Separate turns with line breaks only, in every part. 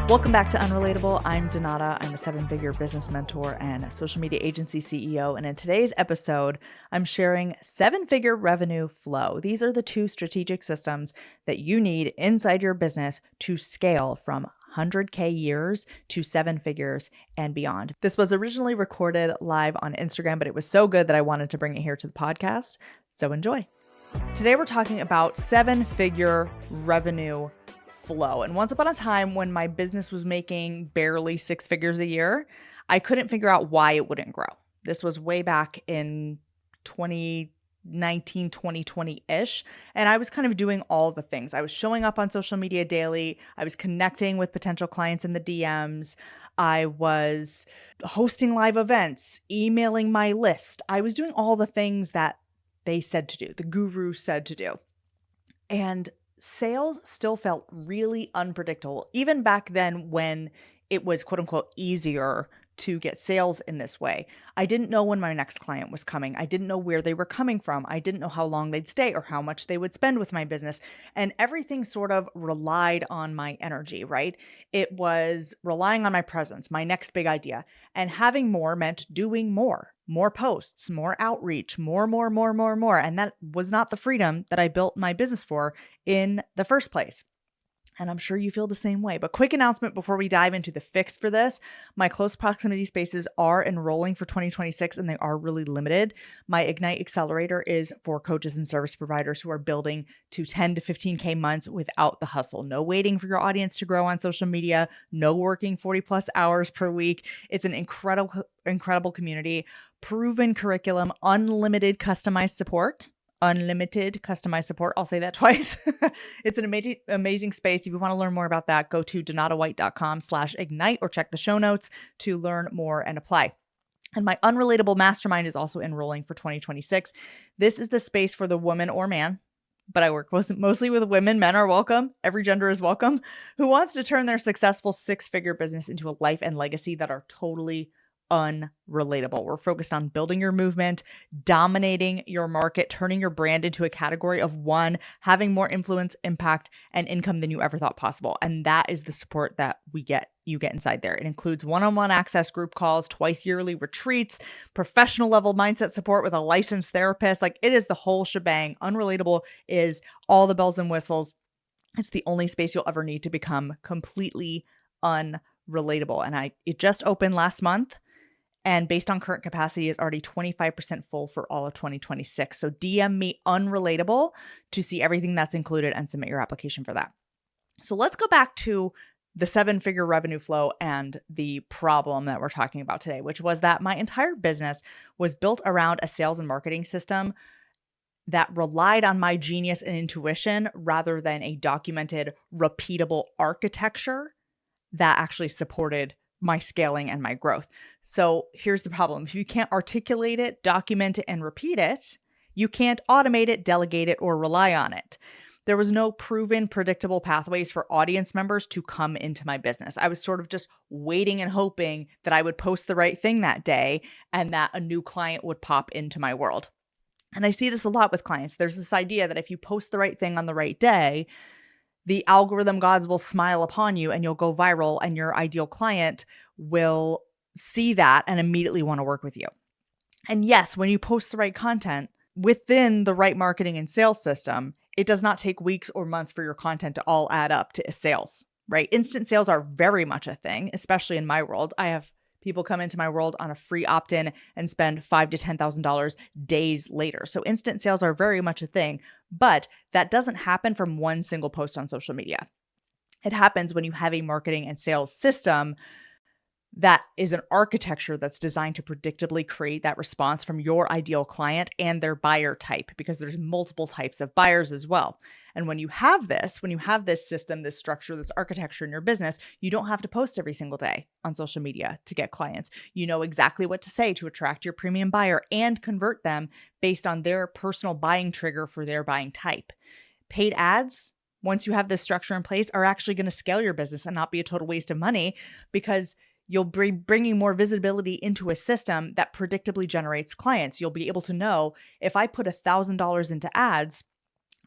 Welcome back to Unrelatable. I'm Donata. I'm a seven-figure business mentor and a social media agency CEO. And in today's episode, I'm sharing seven-figure revenue flow. These are the two strategic systems that you need inside your business to scale from 100K years to seven figures and beyond. This was originally recorded live on Instagram, but it was so good that I wanted to bring it here to the podcast. So enjoy. Today, we're talking about seven-figure revenue flow. And once upon a time when my business was making barely six figures a year, I couldn't figure out why it wouldn't grow. This was way back in 2019, 2020-ish. And I was kind of doing all the things. I was showing up on social media daily. I was connecting with potential clients in the DMs. I was hosting live events, emailing my list. I was doing all the things that they said to do, the guru said to do. And sales still felt really unpredictable, even back then when it was quote unquote easier to get sales in this way. I didn't know when my next client was coming. I didn't know where they were coming from. I didn't know how long they'd stay or how much they would spend with my business. And everything sort of relied on my energy, right? It was relying on my presence, my next big idea. And having more meant doing more posts, more outreach, more. And that was not the freedom that I built my business for in the first place. And I'm sure you feel the same way. But quick announcement before we dive into the fix for this. My close proximity spaces are enrolling for 2026 and they are really limited. My Ignite Accelerator is for coaches and service providers who are building to 10 to 15K months without the hustle. No waiting for your audience to grow on social media. No working 40 plus hours per week. It's an incredible community, proven curriculum, unlimited customized support. I'll say that twice. It's an amazing space. If you want to learn more about that, go to donatawhite.com/ignite or check the show notes to learn more and apply. And my Unrelatable Mastermind is also enrolling for 2026. This is the space for the woman or man, but I work mostly with women. Men are welcome. Every gender is welcome. Who wants to turn their successful six-figure business into a life and legacy that are totally unrelatable. We're focused on building your movement, dominating your market, turning your brand into a category of one, having more influence, impact, and income than you ever thought possible. And that is the support that you get inside there. It includes one-on-one access, group calls, twice yearly retreats, professional level mindset support with a licensed therapist. Like, it is the whole shebang. Unrelatable is all the bells and whistles. It's the only space you'll ever need to become completely unrelatable. And it just opened last month. And based on current capacity, is already 25% full for all of 2026. So DM me Unrelatable to see everything that's included and submit your application for that. So let's go back to the seven-figure revenue flow and the problem that we're talking about today, which was that my entire business was built around a sales and marketing system that relied on my genius and intuition rather than a documented, repeatable architecture that actually supported my scaling and my growth. So here's the problem. If you can't articulate it, document it, and repeat it, you can't automate it, delegate it, or rely on it. There was no proven, predictable pathways for audience members to come into my business. I was sort of just waiting and hoping that I would post the right thing that day and that a new client would pop into my world. And I see this a lot with clients. There's this idea that if you post the right thing on the right day, the algorithm gods will smile upon you and you'll go viral and your ideal client will see that and immediately want to work with you. And yes, when you post the right content within the right marketing and sales system, it does not take weeks or months for your content to all add up to sales, right? Instant sales are very much a thing, especially in my world. I have people come into my world on a free opt-in and spend $5,000 to $10,000 days later. So instant sales are very much a thing, but that doesn't happen from one single post on social media. It happens when you have a marketing and sales system that is an architecture that's designed to predictably create that response from your ideal client and their buyer type, because there's multiple types of buyers as well. And when you have this system, this structure, this architecture in your business, you don't have to post every single day on social media to get clients. You know exactly what to say to attract your premium buyer and convert them based on their personal buying trigger for their buying type. Paid ads, once you have this structure in place, are actually going to scale your business and not be a total waste of money, because you'll be bringing more visibility into a system that predictably generates clients. You'll be able to know, if I put $1,000 into ads,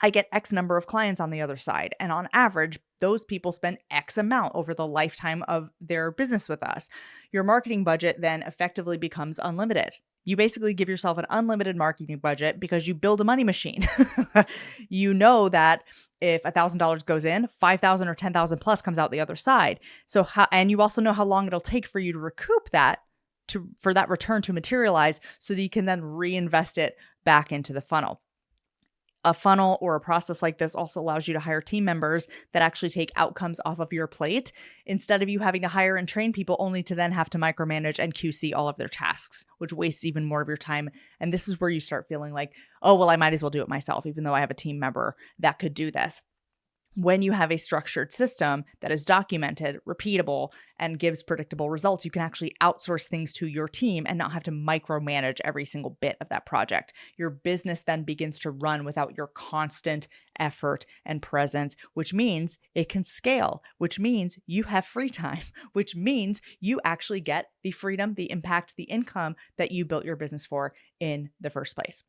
I get X number of clients on the other side. And on average, those people spend X amount over the lifetime of their business with us. Your marketing budget then effectively becomes unlimited. You basically give yourself an unlimited marketing budget because you build a money machine. You know that if $1,000 goes in, 5,000 or 10,000 plus comes out the other side. And you also know how long it'll take for you to recoup that, for that return to materialize, so that you can then reinvest it back into the funnel. A funnel or a process like this also allows you to hire team members that actually take outcomes off of your plate, instead of you having to hire and train people only to then have to micromanage and QC all of their tasks, which wastes even more of your time. And this is where you start feeling like, oh, well, I might as well do it myself, even though I have a team member that could do this. When you have a structured system that is documented, repeatable, and gives predictable results, you can actually outsource things to your team and not have to micromanage every single bit of that project. Your business then begins to run without your constant effort and presence, which means it can scale, which means you have free time, which means you actually get the freedom, the impact, the income that you built your business for in the first place.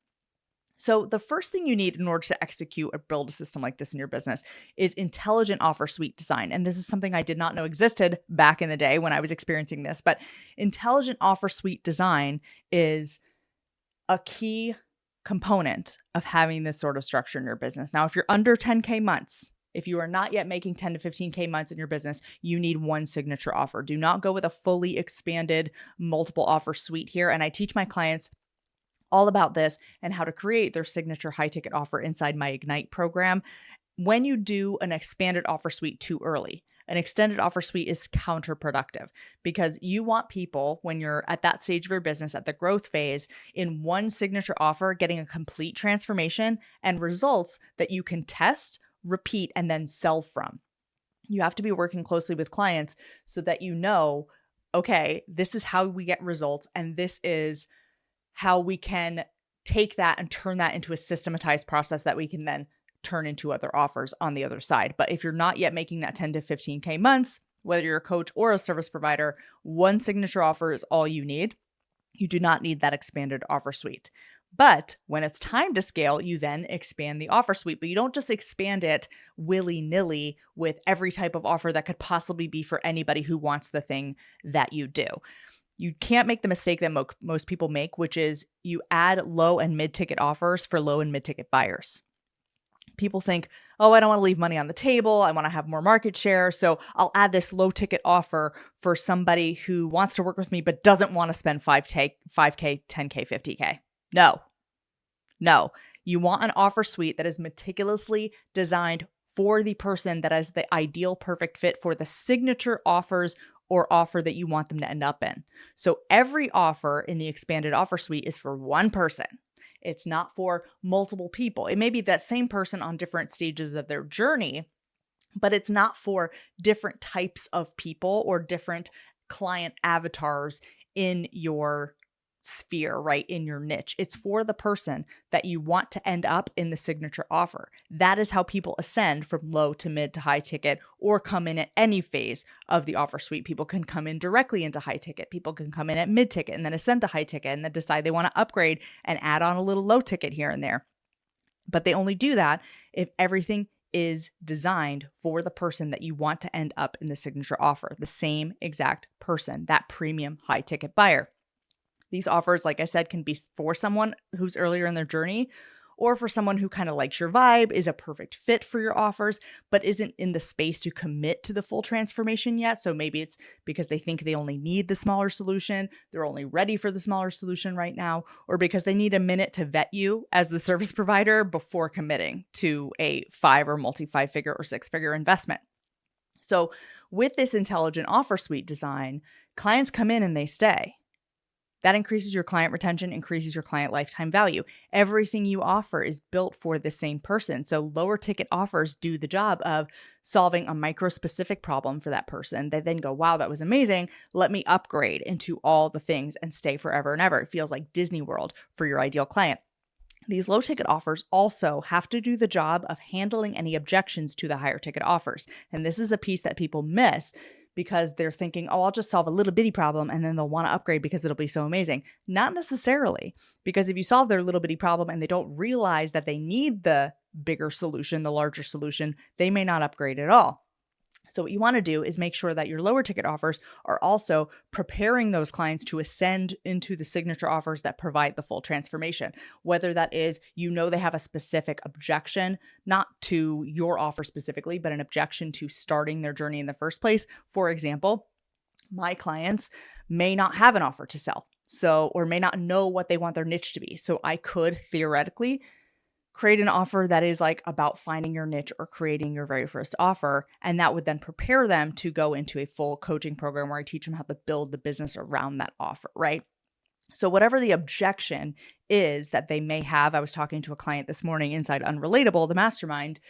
So the first thing you need in order to execute or build a system like this in your business is intelligent offer suite design. And this is something I did not know existed back in the day when I was experiencing this, but intelligent offer suite design is a key component of having this sort of structure in your business. Now, if you're under 10K months, if you are not yet making 10 to 15K months in your business, you need one signature offer. Do not go with a fully expanded multiple offer suite here. And I teach my clients all about this and how to create their signature high ticket offer inside my Ignite program. When you do an expanded offer suite too early, an extended offer suite is counterproductive, because you want people, when you're at that stage of your business, at the growth phase, in one signature offer, getting a complete transformation and results that you can test, repeat, and then sell from. You have to be working closely with clients so that you know, okay, this is how we get results, and this is how we can take that and turn that into a systematized process that we can then turn into other offers on the other side. But if you're not yet making that 10 to 15K months, whether you're a coach or a service provider, one signature offer is all you need. You do not need that expanded offer suite. But when it's time to scale, you then expand the offer suite, but you don't just expand it willy-nilly with every type of offer that could possibly be for anybody who wants the thing that you do. You can't make the mistake that most people make, which is you add low and mid-ticket offers for low and mid-ticket buyers. People think, oh, I don't want to leave money on the table. I want to have more market share. So I'll add this low-ticket offer for somebody who wants to work with me but doesn't want to spend 5K, 10K, 50K. No. You want an offer suite that is meticulously designed for the person that is the ideal perfect fit for the signature offers or offer that you want them to end up in. So every offer in the expanded offer suite is for one person. It's not for multiple people. It may be that same person on different stages of their journey, but it's not for different types of people or different client avatars in your sphere, right? In your niche. It's for the person that you want to end up in the signature offer. That is how people ascend from low to mid to high ticket, or come in at any phase of the offer suite. People can come in directly into high ticket. People can come in at mid ticket and then ascend to high ticket and then decide they want to upgrade and add on a little low ticket here and there. But they only do that if everything is designed for the person that you want to end up in the signature offer, the same exact person, that premium high ticket buyer. These offers, like I said, can be for someone who's earlier in their journey, or for someone who kind of likes your vibe, is a perfect fit for your offers, but isn't in the space to commit to the full transformation yet. So maybe it's because they think they only need the smaller solution, they're only ready for the smaller solution right now, or because they need a minute to vet you as the service provider before committing to a 5 or multi-5-figure or 6-figure investment. So with this intelligent offer suite design, clients come in and they stay. That increases your client retention, increases your client lifetime value. Everything you offer is built for the same person. So lower ticket offers do the job of solving a micro-specific problem for that person. They then go, wow, that was amazing. Let me upgrade into all the things and stay forever and ever. It feels like Disney World for your ideal client. These low ticket offers also have to do the job of handling any objections to the higher ticket offers. And this is a piece that people miss because they're thinking, oh, I'll just solve a little bitty problem and then they'll want to upgrade because it'll be so amazing. Not necessarily, because if you solve their little bitty problem and they don't realize that they need the bigger solution, the larger solution, they may not upgrade at all. So what you want to do is make sure that your lower ticket offers are also preparing those clients to ascend into the signature offers that provide the full transformation. Whether that is, they have a specific objection, not to your offer specifically, but an objection to starting their journey in the first place. For example, my clients may not have an offer to sell, or may not know what they want their niche to be. So I could theoretically create an offer that is like about finding your niche or creating your very first offer. And that would then prepare them to go into a full coaching program where I teach them how to build the business around that offer, right? So whatever the objection is that they may have, I was talking to a client this morning inside Unrelatable, the mastermind,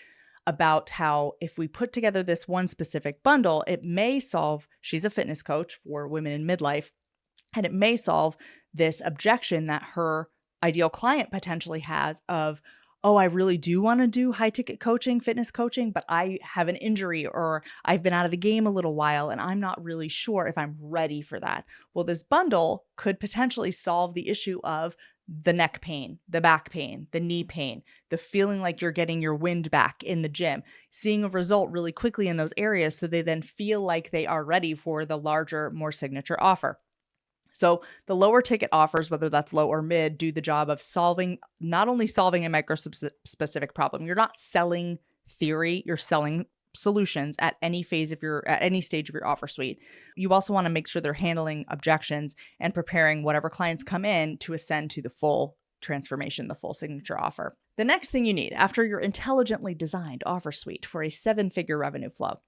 about how if we put together this one specific bundle, it may solve, she's a fitness coach for women in midlife, and it may solve this objection that her ideal client potentially has of, oh, I really do want to do high ticket coaching, fitness coaching, but I have an injury or I've been out of the game a little while and I'm not really sure if I'm ready for that. Well, this bundle could potentially solve the issue of the neck pain, the back pain, the knee pain, the feeling like you're getting your wind back in the gym, seeing a result really quickly in those areas so they then feel like they are ready for the larger, more signature offer. So the lower ticket offers, whether that's low or mid, do the job of not only solving a micro-specific problem. You're not selling theory, you're selling solutions at any stage of your offer suite. You also want to make sure they're handling objections and preparing whatever clients come in to ascend to the full transformation, the full signature offer. The next thing you need after your intelligently designed offer suite for a 7-figure revenue flow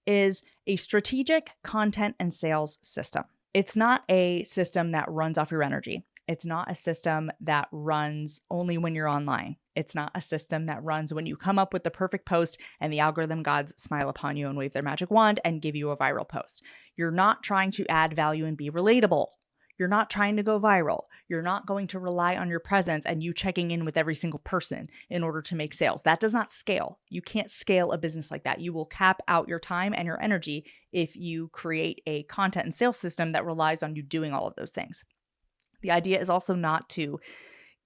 is a strategic content and sales system. It's not a system that runs off your energy. It's not a system that runs only when you're online. It's not a system that runs when you come up with the perfect post and the algorithm gods smile upon you and wave their magic wand and give you a viral post. You're not trying to add value and be relatable. You're not trying to go viral. You're not going to rely on your presence and you checking in with every single person in order to make sales. That does not scale. You can't scale a business like that. You will cap out your time and your energy if you create a content and sales system that relies on you doing all of those things. The idea is also not to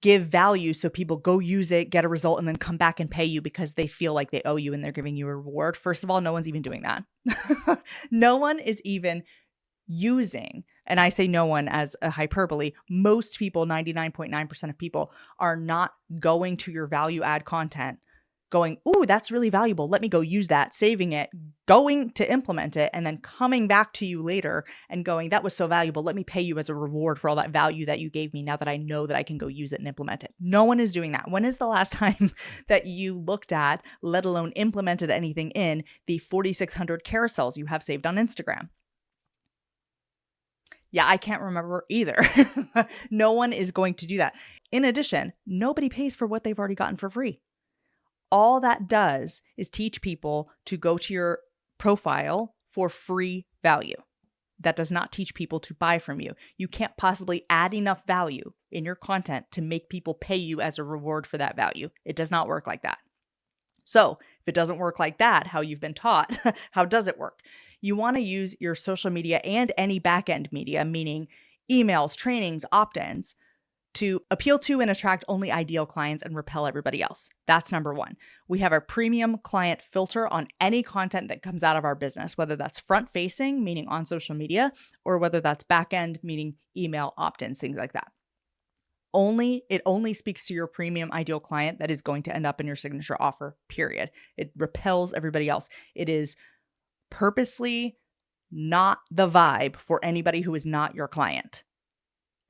give value so people go use it, get a result, and then come back and pay you because they feel like they owe you and they're giving you a reward. First of all, no one's even doing that. No one is even using, and I say no one as a hyperbole, most people, 99.9% of people, are not going to your value add content going, ooh, that's really valuable. Let me go use that, saving it, going to implement it, and then coming back to you later and going, that was so valuable. Let me pay you as a reward for all that value that you gave me now that I know that I can go use it and implement it. No one is doing that. When is the last time that you looked at, let alone implemented anything in the 4,600 carousels you have saved on Instagram? Yeah, I can't remember either. No one is going to do that. In addition, nobody pays for what they've already gotten for free. All that does is teach people to go to your profile for free value. That does not teach people to buy from you. You can't possibly add enough value in your content to make people pay you as a reward for that value. It does not work like that. So if it doesn't work like that, how you've been taught, how does it work? You want to use your social media and any back-end media, meaning emails, trainings, opt-ins, to appeal to and attract only ideal clients and repel everybody else. That's number one. We have a premium client filter on any content that comes out of our business, whether that's front-facing, meaning on social media, or whether that's back-end, meaning email, opt-ins, things like that. It only speaks to your premium ideal client that is going to end up in your signature offer, period. It repels everybody else. It is purposely not the vibe for anybody who is not your client.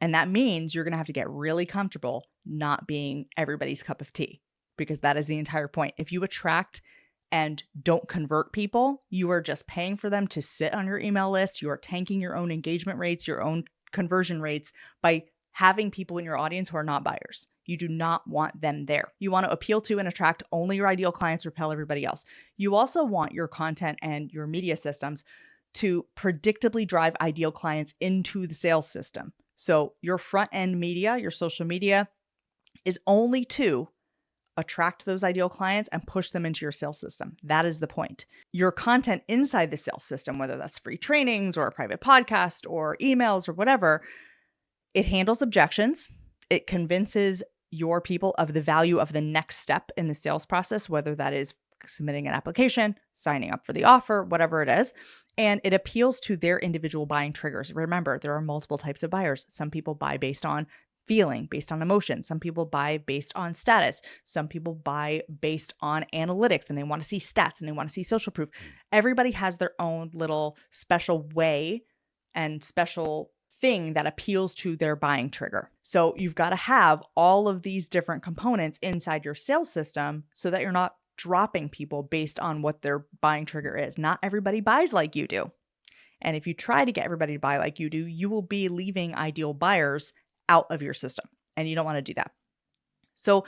And that means you're going to have to get really comfortable not being everybody's cup of tea, because that is the entire point. If you attract and don't convert people, you are just paying for them to sit on your email list. You are tanking your own engagement rates, your own conversion rates by having people in your audience who are not buyers. You do not want them there. You want to appeal to and attract only your ideal clients, repel everybody else. You also want your content and your media systems to predictably drive ideal clients into the sales system. So your front end media, your social media, is only to attract those ideal clients and push them into your sales system. That is the point. Your content inside the sales system, whether that's free trainings or a private podcast or emails or whatever, it handles objections. It convinces your people of the value of the next step in the sales process, whether that is submitting an application, signing up for the offer, whatever it is. And it appeals to their individual buying triggers. Remember, there are multiple types of buyers. Some people buy based on feeling, based on emotion. Some people buy based on status. Some people buy based on analytics and they want to see stats and they want to see social proof. Everybody has their own little special way and special thing that appeals to their buying trigger. So you've got to have all of these different components inside your sales system so that you're not dropping people based on what their buying trigger is. Not everybody buys like you do. And if you try to get everybody to buy like you do, you will be leaving ideal buyers out of your system. And you don't want to do that. So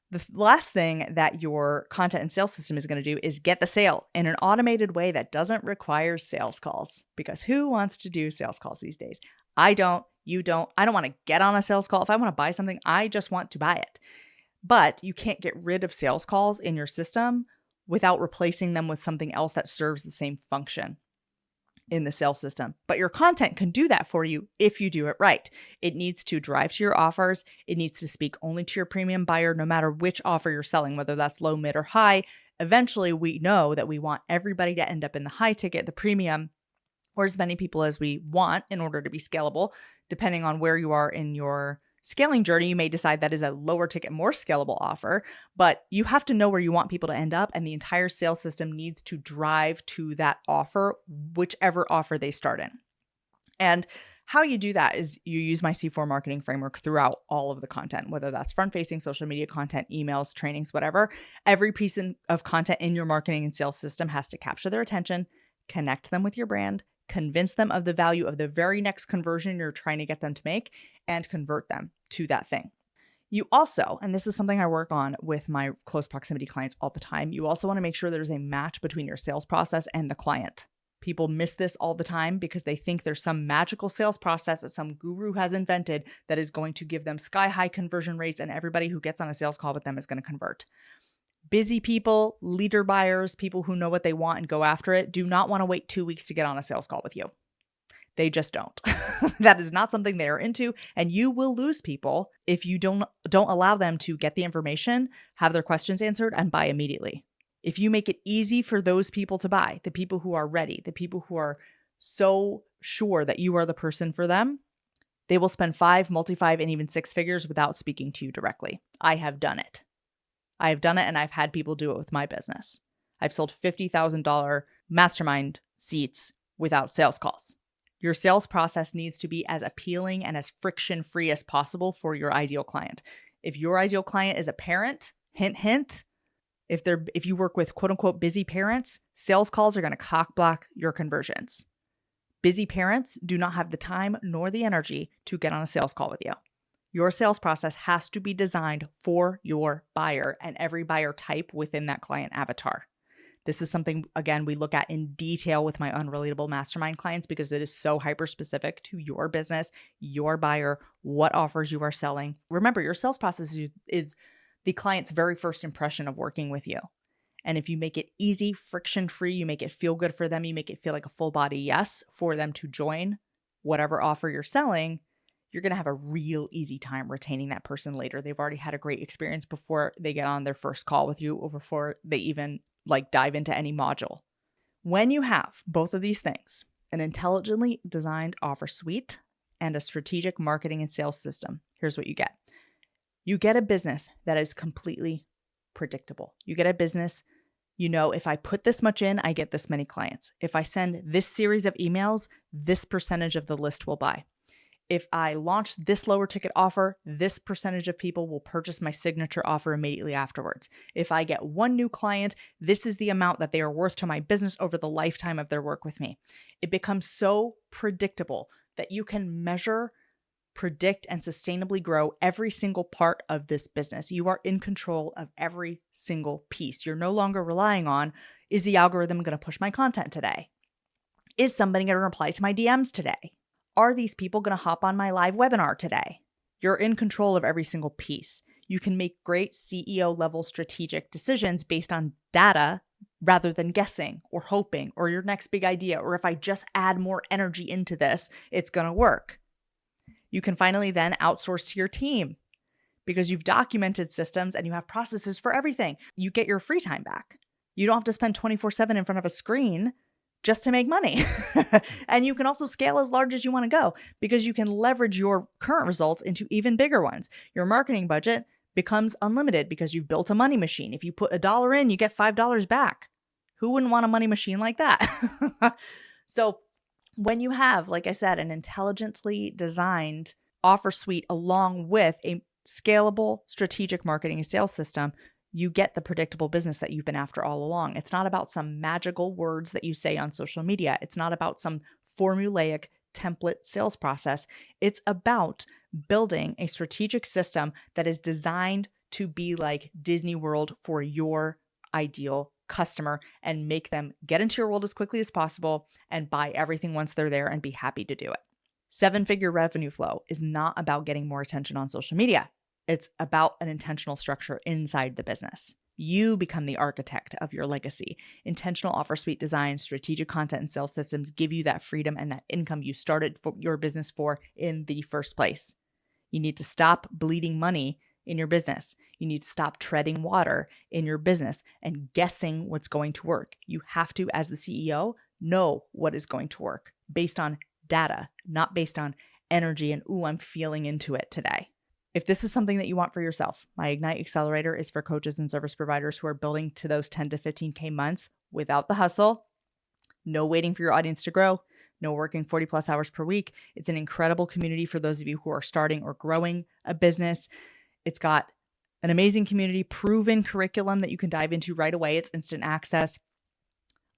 the last thing that your content and sales system is going to do is get the sale in an automated way that doesn't require sales calls. Because who wants to do sales calls these days? I don't. You don't. I don't want to get on a sales call. If I want to buy something, I just want to buy it. But you can't get rid of sales calls in your system without replacing them with something else that serves the same function in the sales system. But your content can do that for you if you do it right. It needs to drive to your offers. It needs to speak only to your premium buyer, no matter which offer you're selling, whether that's low, mid, or high. Eventually, we know that we want everybody to end up in the high ticket, the premium, or as many people as we want in order to be scalable. Depending on where you are in your scaling journey, you may decide that is a lower ticket, more scalable offer, but you have to know where you want people to end up, and the entire sales system needs to drive to that offer, whichever offer they start in. And how you do that is you use my C4 marketing framework throughout all of the content, whether that's front-facing social media content, emails, trainings, whatever. Every piece of content in your marketing and sales system has to capture their attention, connect them with your brand, convince them of the value of the very next conversion you're trying to get them to make, and convert them to that thing. You also, and this is something I work on with my close proximity clients all the time, you also want to make sure there's a match between your sales process and the client. People miss this all the time because they think there's some magical sales process that some guru has invented that is going to give them sky-high conversion rates, and everybody who gets on a sales call with them is going to convert. Busy people, leader buyers, people who know what they want and go after it, do not want to wait 2 weeks to get on a sales call with you. They just don't. That is not something they are into, and you will lose people if you don't allow them to get the information, have their questions answered, and buy immediately. If you make it easy for those people to buy, the people who are ready, the people who are so sure that you are the person for them, they will spend 5, multi-5, and even 6 figures without speaking to you directly. I have done it. And I've had people do it with my business. I've sold $50,000 mastermind seats without sales calls. Your sales process needs to be as appealing and as friction-free as possible for your ideal client. If your ideal client is a parent, hint, hint, if you work with quote unquote busy parents, sales calls are going to cock block your conversions. Busy parents do not have the time nor the energy to get on a sales call with you. Your sales process has to be designed for your buyer and every buyer type within that client avatar. This is something, again, we look at in detail with my Unrelatable mastermind clients because it is so hyper-specific to your business, your buyer, what offers you are selling. Remember, your sales process is the client's very first impression of working with you. And if you make it easy, friction-free, you make it feel good for them, you make it feel like a full body yes for them to join whatever offer you're selling, you're going to have a real easy time retaining that person later. They've already had a great experience before they get on their first call with you or before they even dive into any module. When you have both of these things, an intelligently designed offer suite and a strategic marketing and sales system, here's what you get. You get a business that is completely predictable. You get a business, if I put this much in, I get this many clients. If I send this series of emails, this percentage of the list will buy. If I launch this lower ticket offer, this percentage of people will purchase my signature offer immediately afterwards. If I get one new client, this is the amount that they are worth to my business over the lifetime of their work with me. It becomes so predictable that you can measure, predict, and sustainably grow every single part of this business. You are in control of every single piece. You're no longer relying on, is the algorithm going to push my content today? Is somebody going to reply to my DMs today? Are these people going to hop on my live webinar today? You're in control of every single piece. You can make great CEO level strategic decisions based on data rather than guessing or hoping or your next big idea, or if I just add more energy into this, it's going to work. You can finally then outsource to your team because you've documented systems and you have processes for everything. You get your free time back. You don't have to spend 24/7 in front of a screen just to make money. And you can also scale as large as you want to go because you can leverage your current results into even bigger ones. Your marketing budget becomes unlimited because you've built a money machine. If you put $1 in, you get $5 back. Who wouldn't want a money machine like that? So when you have, like I said, an intelligently designed offer suite along with a scalable strategic marketing and sales system, you get the predictable business that you've been after all along. It's not about some magical words that you say on social media. It's not about some formulaic template sales process. It's about building a strategic system that is designed to be like Disney World for your ideal customer and make them get into your world as quickly as possible and buy everything once they're there and be happy to do it. 7-figure revenue flow is not about getting more attention on social media. It's about an intentional structure inside the business. You become the architect of your legacy. Intentional offer suite design, strategic content, and sales systems give you that freedom and that income you started for your business for in the first place. You need to stop bleeding money in your business. You need to stop treading water in your business and guessing what's going to work. You have to, as the CEO, know what is going to work based on data, not based on energy and, ooh, I'm feeling into it today. If this is something that you want for yourself, my Ignite Accelerator is for coaches and service providers who are building to those 10 to 15K months without the hustle. No waiting for your audience to grow, no working 40 plus hours per week. It's an incredible community for those of you who are starting or growing a business. It's got an amazing community, proven curriculum that you can dive into right away. It's instant access,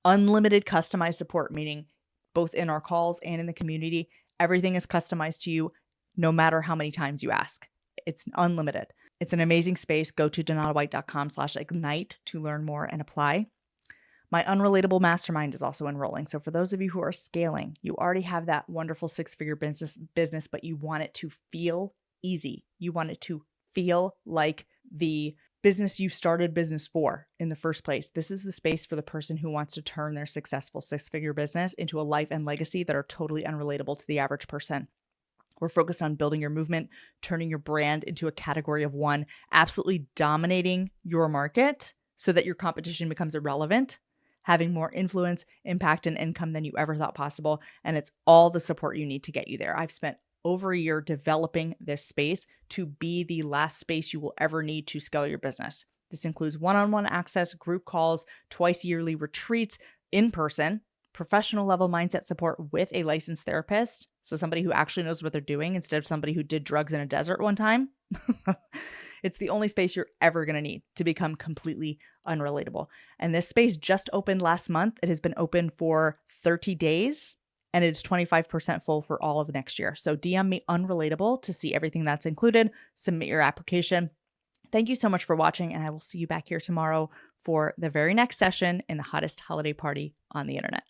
unlimited customized support, meaning both in our calls and in the community, everything is customized to you no matter how many times you ask. It's unlimited. It's an amazing space. Go to donatawhite.com/ignite to learn more and apply. My Unrelatable Mastermind is also enrolling. So for those of you who are scaling, you already have that wonderful 6-figure business, but you want it to feel easy. You want it to feel like the business you started business for in the first place. This is the space for the person who wants to turn their successful 6-figure business into a life and legacy that are totally unrelatable to the average person. We're focused on building your movement, turning your brand into a category of one, absolutely dominating your market so that your competition becomes irrelevant, having more influence, impact, and income than you ever thought possible. And it's all the support you need to get you there. I've spent over a year developing this space to be the last space you will ever need to scale your business. This includes one-on-one access, group calls, twice yearly retreats in person, professional level mindset support with a licensed therapist. So somebody who actually knows what they're doing instead of somebody who did drugs in a desert one time. It's the only space you're ever going to need to become completely unrelatable. And this space just opened last month. It has been open for 30 days and it's 25% full for all of next year. So DM me Unrelatable to see everything that's included. Submit your application. Thank you so much for watching, and I will see you back here tomorrow for the very next session in the hottest holiday party on the internet.